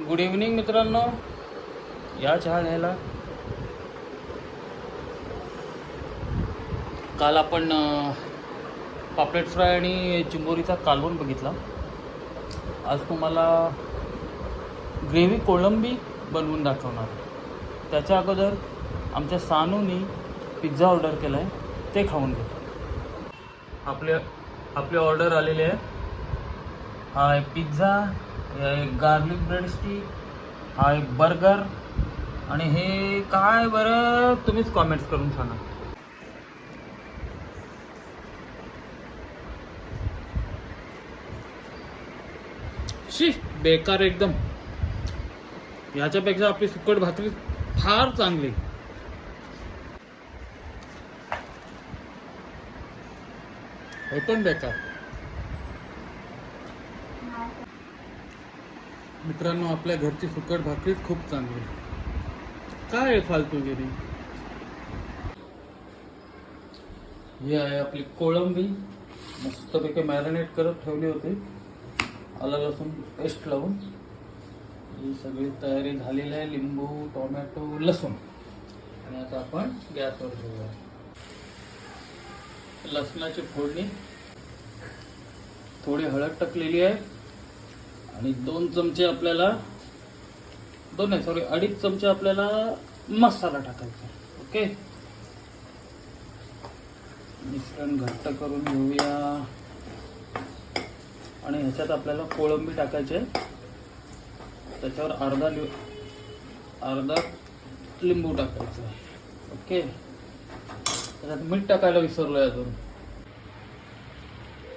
Good evening मित्रांनो, या चहा घ्यायला. काल आपण पापलेट फ्राय आणि चिंबोरीचा कालवण बघितला. आज तुम्हाला ग्रेव्ही कोळंबी बनवून दाखवणार. त्याच्या अगोदर आमच्या सानूनी पिझ्झा ऑर्डर केला आहे, ते खाऊन घेतो. आपले ऑर्डर आलेले आहे. हा आहे पिझ्झा, हे आहे गार्लिक ब्रेड स्टिक, हा आहे बर्गर, आणि हे काय बरं तुम्हीच कॉमेंट्स करून सांगा. शी बेकार एकदम. ह्याच्यापेक्षा आपली सुकट भाकरी फार चांगली. हे पण बेकार. मित्रांनो, आपल्या घरची सुकट भाकरी खूप चांगली. काय आहे फालतूगिरी. ही आहे आपली कोळंबी, मस्तपैकी मॅरिनेट करत ठेवली होती आलं लसूण पेस्ट लावून. ही सगळी तयारी झालेली आहे. लिंबू, टोमॅटो, लसूण. आणि आता आपण गॅसवर ठेवूया. लसणाची फोडणी, थोडी हळद टाकलेली आहे, आणि 2 चमचे आपल्याला 2.5 चमचे आपल्याला मसाला टाकायचा. ओके, मिश्रण घट्ट करून घेऊया. आणि ह्याच्यात आपल्याला कोळंबी टाकायचे. त्याच्यावर अर्धा लिंबू टाकायचं. ओके, त्याच्यात मीठ टाकायला विसरलोय अजून.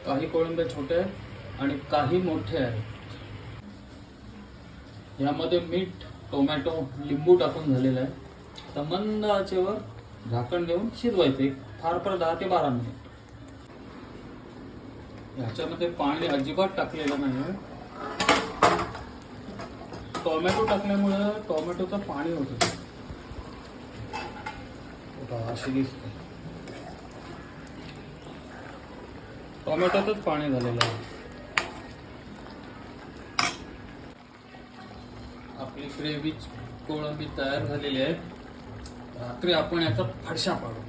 काही कोळंब्या छोट्या आहेत आणि काही मोठे आहेत. यामध्ये मीठ, टोमॅटो, लिंबू टाकून झालेलं आहे. तर मंद आचेवर झाकण देऊन शिजवायचे फार 10 ते 12 मिनिट. ह्याच्यामध्ये पाणी अजिबात टाकलेलं नाही. टोमॅटो टाकल्यामुळे टोमॅटोचं पाणी होतं. अशी दिसते. टोमॅटोचंच पाणी झालेलं आहे. आपली ग्रेव्ही कोळंबी तयार झालेली आहे. रात्री आपण याचा फडशा पाडू.